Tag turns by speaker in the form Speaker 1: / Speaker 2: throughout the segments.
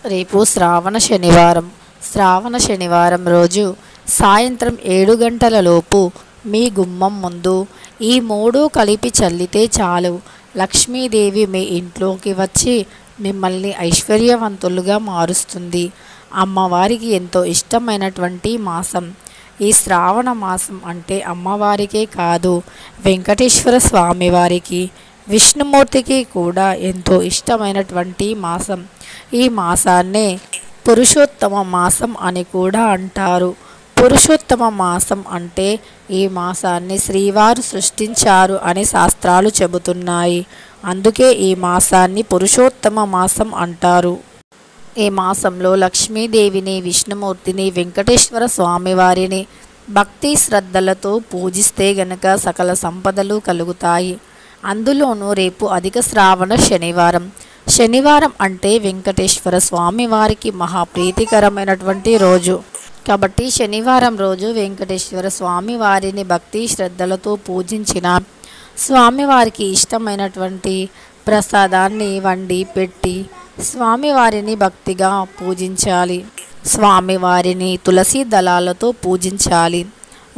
Speaker 1: రేపు శ్రావణ శనివారం. శ్రావణ శనివారం రోజు సాయంత్రం 7 గంటల లోపు మీ గుమ్మం ముందు ఈ మూడు కలిపి చల్లితే చాలు. లక్ష్మీదేవి మీ ఇంట్లోకి వచ్చి మిమ్మల్ని ఐశ్వర్యవంతులుగా మారుస్తుంది. అమ్మవారికి ఎంతో ఇష్టమైనటువంటి మాసం ఈ శ్రావణ మాసం. అంటే అమ్మవారికే కాదు, వెంకటేశ్వర స్వామివారికి, విష్ణుమూర్తికి కూడా ఎంతో ఇష్టమైనటువంటి మాసం. ఈ మాసాన్నే పురుషోత్తమ మాసం అని కూడా అంటారు. పురుషోత్తమ మాసం అంటే ఈ మాసాన్ని శ్రీవారు సృష్టించారు అని శాస్త్రాలు చెబుతున్నాయి. అందుకే ఈ మాసాన్ని పురుషోత్తమ మాసం అంటారు. ఈ మాసంలో లక్ష్మీదేవిని, విష్ణుమూర్తిని, వెంకటేశ్వర స్వామివారిని భక్తి శ్రద్ధలతో పూజిస్తే గనక సకల సంపదలు కలుగుతాయి. అందులోనూ రేపు అధిక శ్రావణ శనివారం. శనివారం అంటే వెంకటేశ్వర స్వామివారికి మహాప్రీతికరమైనటువంటి రోజు. కాబట్టి శనివారం రోజు వెంకటేశ్వర స్వామివారిని భక్తి శ్రద్ధలతో పూజించిన, స్వామివారికి ఇష్టమైనటువంటి ప్రసాదాన్ని వండి పెట్టి స్వామివారిని భక్తిగా పూజించాలి. స్వామివారిని తులసి దళాలతో పూజించాలి.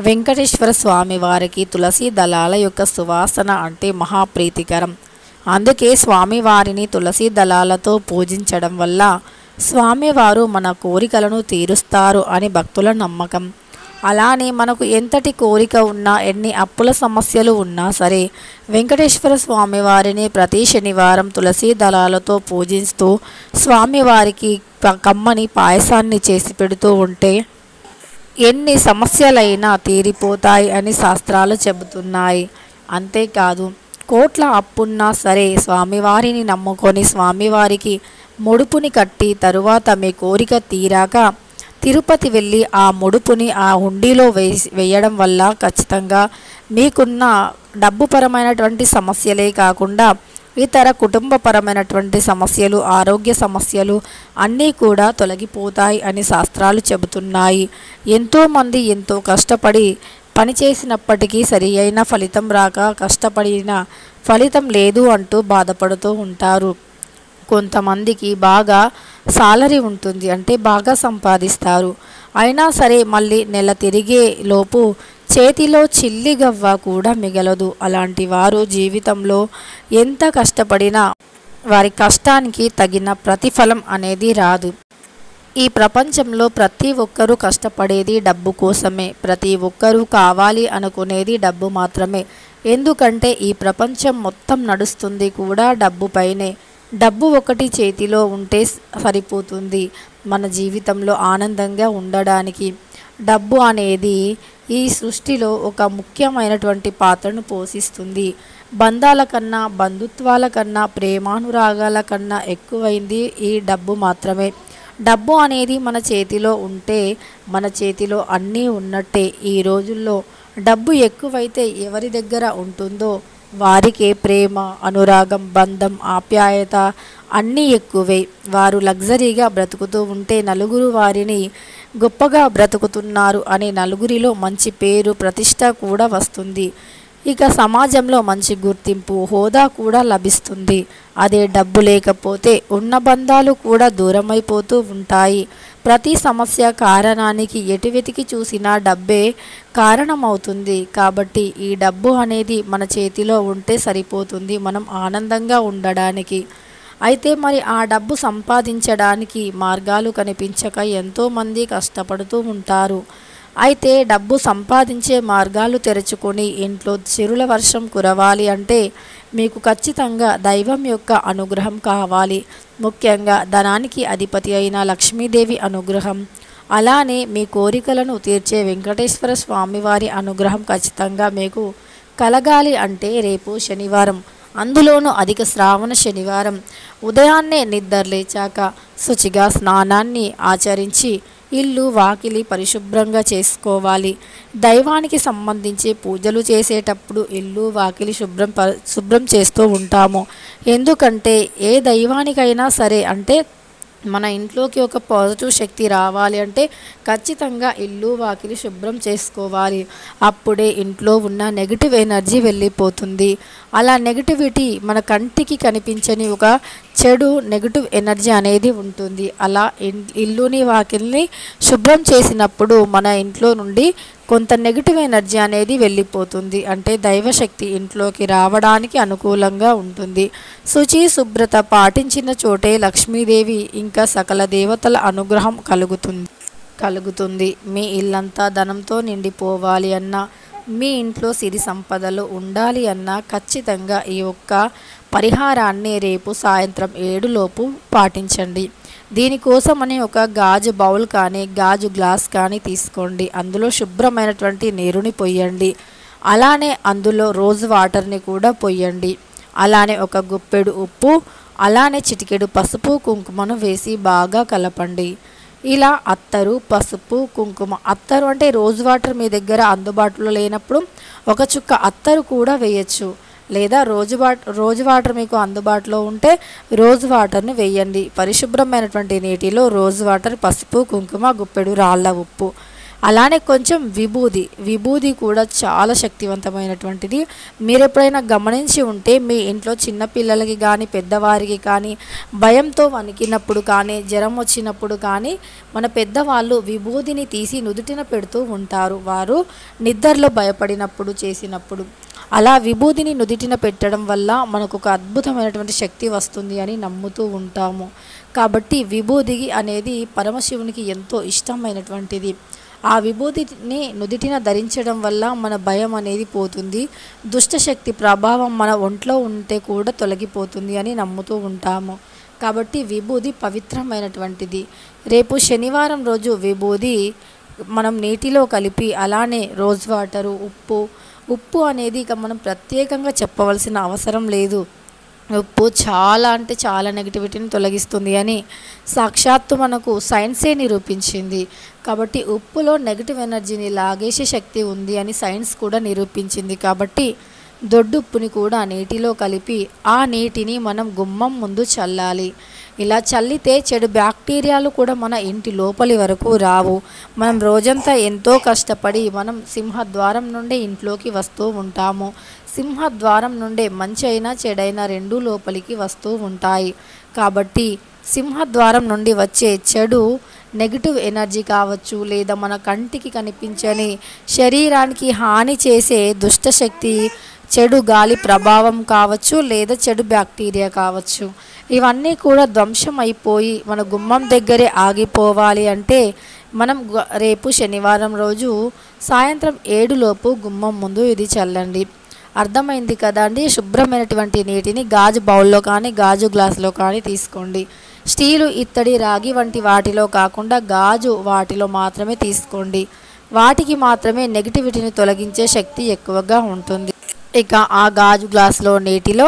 Speaker 1: వెంకటేశ్వర స్వామివారికి తులసి దళాల యొక్క సువాసన అంటే మహాప్రీతికరం. అందుకే స్వామివారిని తులసి దళాలతో పూజించడం వల్ల స్వామివారు మన కోరికలను తీరుస్తారు అని భక్తుల నమ్మకం. అలానే మనకు ఎంతటి కోరిక ఉన్నా, ఎన్ని అప్పుల సమస్యలు ఉన్నా సరే వెంకటేశ్వర స్వామివారిని ప్రతి శనివారం తులసి దళాలతో పూజిస్తూ స్వామివారికి కమ్మని పాయసాన్ని చేసి పెడుతూ ఉంటే ఎన్ని సమస్యలైనా తీరిపోతాయి అని శాస్త్రాలు చెబుతున్నాయి. అంతేకాదు, కోట్ల అప్పున్నా సరే స్వామివారిని నమ్ముకొని స్వామివారికి ముడుపుని కట్టి తరువాత మీ కోరిక తీరాక తిరుపతి వెళ్ళి ఆ ముడుపుని ఆ హుండీలో వేయడం వల్ల ఖచ్చితంగా మీకున్న డబ్బుపరమైనటువంటి సమస్యలే కాకుండా ఇతర కుటుంబపరమైనటువంటి సమస్యలు, ఆరోగ్య సమస్యలు అన్నీ కూడా తొలగిపోతాయి అని శాస్త్రాలు చెబుతున్నాయి. ఎంతోమంది ఎంతో కష్టపడి పనిచేసినప్పటికీ సరి అయిన ఫలితం రాక, కష్టపడిన ఫలితం లేదు అంటూ బాధపడుతూ ఉంటారు. కొంతమందికి బాగా సాలరీ ఉంటుంది, అంటే బాగా సంపాదిస్తారు. అయినా సరే మళ్ళీ నెల తిరిగే లోపు చేతిలో చిల్లిగవ్వ కూడా మిగలదు. అలాంటి వారు జీవితంలో ఎంత కష్టపడినా వారి కష్టానికి తగిన ప్రతిఫలం అనేది రాదు. ఈ ప్రపంచంలో ప్రతి ఒక్కరూ కష్టపడేది డబ్బు కోసమే. ప్రతి ఒక్కరూ కావాలి అనుకునేది డబ్బు మాత్రమే. ఎందుకంటే ఈ ప్రపంచం మొత్తం నడుస్తుంది కూడా డబ్బు పైనే. డబ్బు ఒకటి చేతిలో ఉంటే సరిపోతుంది మన జీవితంలో ఆనందంగా ఉండడానికి. డబ్బు అనేది ఈ సృష్టిలో ఒక ముఖ్యమైనటువంటి పాత్రను పోషిస్తుంది. బంధాల కన్నా, బంధుత్వాల కన్నా, ప్రేమానురాగాల కన్నా ఎక్కువైంది ఈ డబ్బు మాత్రమే. డబ్బు అనేది మన చేతిలో ఉంటే మన చేతిలో అన్నీ ఉన్నట్టే. ఈ రోజుల్లో డబ్బు ఎక్కువైతే ఎవరి దగ్గర ఉంటుందో వారికే ప్రేమ, అనురాగం, బంధం, ఆప్యాయత అన్నీ ఎక్కువే. వారు లగ్జరీగా బ్రతుకుతూ ఉంటే నలుగురు వారిని గొప్పగా బ్రతుకుతున్నారు అని నలుగురిలో మంచి పేరు, ప్రతిష్ట కూడా వస్తుంది. ఇక సమాజంలో మంచి గుర్తింపు, హోదా కూడా లభిస్తుంది. అదే డబ్బు లేకపోతే ఉన్న బంధాలు కూడా దూరమైపోతూ ఉంటాయి. ప్రతి సమస్య కారణానికి ఎటు వెతికి చూసినా డబ్బే కారణమవుతుంది. కాబట్టి ఈ డబ్బు అనేది మన చేతిలో ఉంటే సరిపోతుంది మనం ఆనందంగా ఉండడానికి. అయితే మరి ఆ డబ్బు సంపాదించడానికి మార్గాలు కనిపించక ఎంతోమంది కష్టపడుతూ ఉంటారు. అయితే డబ్బు సంపాదించే మార్గాలు తెరుచుకొని ఇంట్లో చిరుల వర్షం కురవాలి అంటే మీకు ఖచ్చితంగా దైవం యొక్క అనుగ్రహం కావాలి. ముఖ్యంగా ధనానికి అధిపతి అయిన లక్ష్మీదేవి అనుగ్రహం, అలానే మీ కోరికలను తీర్చే వెంకటేశ్వర స్వామివారి అనుగ్రహం ఖచ్చితంగా మీకు కలగాలి అంటే రేపు శనివారం, అందులోనూ అధిక శ్రావణ శనివారం ఉదయాన్నే నిద్రలేచాక శుచిగా స్నానాన్ని ఆచరించి ఇల్లు వాకిలి పరిశుభ్రంగా చేసుకోవాలి. దైవానికి సంబంధించి పూజలు చేసేటప్పుడు ఇల్లు వాకిలి శుభ్రం చేస్తూ ఉంటాము. ఎందుకంటే ఏ దైవానికైనా సరే, అంటే మన ఇంట్లోకి ఒక పాజిటివ్ శక్తి రావాలి అంటే ఖచ్చితంగా ఇల్లు వాకిలి శుభ్రం చేసుకోవాలి. అప్పుడే ఇంట్లో ఉన్న నెగిటివ్ ఎనర్జీ వెళ్ళిపోతుంది. అలా నెగిటివిటీ మన కంటికి కనిపించని ఒక చెడు నెగిటివ్ ఎనర్జీ అనేది ఉంటుంది. అలా ఇల్లుని వాకిల్ని శుభ్రం చేసినప్పుడు మన ఇంట్లో నుండి కొంత నెగిటివ్ ఎనర్జీ అనేది వెళ్ళిపోతుంది. అంటే దైవశక్తి ఇంట్లోకి రావడానికి అనుకూలంగా ఉంటుంది. శుచి శుభ్రత పాటించిన చోటే లక్ష్మీదేవి ఇంకా సకల దేవతల అనుగ్రహం కలుగుతుంది. మీ ఇల్లంతా ధనంతో నిండిపోవాలి అన్నా, మీ ఇంట్లో సిరి సంపదలు ఉండాలి అన్నా ఖచ్చితంగా ఈ ఒక్క పరిహారాన్ని రేపు సాయంత్రం 7 లోపు పాటించండి. దీనికోసమని ఒక గాజు బౌల్ కానీ గాజు గ్లాస్ కానీ తీసుకోండి. అందులో శుభ్రమైనటువంటి నీరుని పొయ్యండి. అలానే అందులో రోజ్ వాటర్ని కూడా పొయ్యండి. అలానే ఒక గుప్పెడు ఉప్పు, అలానే చిటికెడు పసుపు కుంకుమను వేసి బాగా కలపండి. ఇలా అత్తరు పసుపు కుంకుమ, అత్తరు అంటే రోజ్ వాటర్ మీ దగ్గర అందుబాటులో లేనప్పుడు ఒక చుక్క అత్తరు కూడా వేయచ్చు. లేదా రోజు వాటర్ మీకు అందుబాటులో ఉంటే రోజ్ వాటర్ని వేయండి. పరిశుభ్రమైనటువంటి నీటిలో రోజ్ వాటర్, పసుపు కుంకుమ, గుప్పెడు రాళ్ళ ఉప్పు, అలానే కొంచెం విభూది కూడా చాలా శక్తివంతమైనటువంటిది. మీరు ఎప్పుడైనా గమనించి ఉంటే మీ ఇంట్లో చిన్నపిల్లలకి కానీ పెద్దవారికి కానీ భయంతో వణికినప్పుడు కానీ జ్వరం వచ్చినప్పుడు కానీ మన పెద్దవాళ్ళు విభూదిని తీసి నుదుటిన పెడుతూ ఉంటారు. వారు నిద్రలో భయపడినప్పుడు చేసినప్పుడు అలా విభూదిని నుదిటిన పెట్టడం వల్ల మనకు ఒక అద్భుతమైనటువంటి శక్తి వస్తుంది అని నమ్ముతూ ఉంటాము. కాబట్టి విభూది అనేది పరమశివునికి ఎంతో ఇష్టమైనటువంటిది. ఆ విభూతిని నుదిటిన ధరించడం వల్ల మన భయం అనేది పోతుంది. దుష్టశక్తి ప్రభావం మన ఒంట్లో ఉంటే కూడా తొలగిపోతుంది అని నమ్ముతూ ఉంటాము. కాబట్టి విభూది పవిత్రమైనటువంటిది. రేపు శనివారం రోజు విభూది మనం నీటిలో కలిపి, అలానే రోజ్ వాటరు, ఉప్పు అనేది ఇక మనం ప్రత్యేకంగా చెప్పవలసిన అవసరం లేదు. ఉప్పు చాలా అంటే చాలా నెగిటివిటీని తొలగిస్తుంది అని సాక్షాత్తు మనకు సైన్సే నిరూపించింది. కాబట్టి ఉప్పులో నెగిటివ్ ఎనర్జీని లాగేసే శక్తి ఉంది అని సైన్స్ కూడా నిరూపించింది. కాబట్టి దొడ్డుప్పుని కూడా నీటిలో కలిపి ఆ నీటిని మనం గుమ్మం ముందు చల్లాలి. ఇలా చల్లితే చెడు బ్యాక్టీరియాలు కూడా మన ఇంటి లోపలి వరకు రావు. మనం రోజంతా ఎంతో కష్టపడి మనం సింహద్వారం నుండి ఇంట్లోకి వస్తూ ఉంటాము. సింహద్వారం నుండే మంచి అయినా చెడైనా రెండూ లోపలికి వస్తూ ఉంటాయి. కాబట్టి సింహద్వారం నుండి వచ్చే చెడు నెగిటివ్ ఎనర్జీ కావచ్చు, లేదా మన కంటికి కనిపించని శరీరానికి హాని చేసే దుష్టశక్తి, చెడు గాలి ప్రభావం కావచ్చు, లేదా చెడు బ్యాక్టీరియా కావచ్చు, ఇవన్నీ కూడా ధ్వంసం అయిపోయి మన గుమ్మం దగ్గరే ఆగిపోవాలి అంటే మనం రేపు శనివారం రోజు సాయంత్రం 7 లోపు గుమ్మం ముందు ఇది చల్లండి. అర్థమైంది కదా అండి. శుభ్రమైనటువంటి నీటిని గాజు బౌల్లో కానీ గాజు గ్లాసులో కానీ తీసుకోండి. స్టీలు, ఇత్తడి, రాగి వంటి వాటిలో కాకుండా గాజు వాటిలో మాత్రమే తీసుకోండి. వాటికి మాత్రమే నెగిటివిటీని తొలగించే శక్తి ఎక్కువగా ఉంటుంది. ఇక ఆ గాజు గ్లాసులో నీటిలో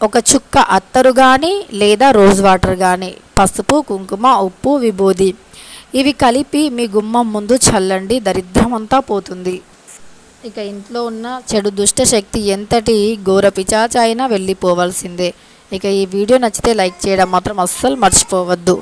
Speaker 1: ఒక చుక్క అత్తరు కానీ లేదా రోజ్ వాటర్ కానీ, పసుపు, కుంకుమ, ఉప్పు, విభూది ఇవి కలిపి మీ గుమ్మం ముందు చల్లండి. దరిద్రమంతా పోతుంది. ఇక ఇంట్లో ఉన్న చెడు దుష్ట శక్తి ఎంతటి ఘోర పిశాచ అయినా వెళ్ళిపోవాల్సిందే. ఇక ఈ వీడియో నచ్చితే లైక్ చేయడం మాత్రం అస్సలు మర్చిపోవద్దు.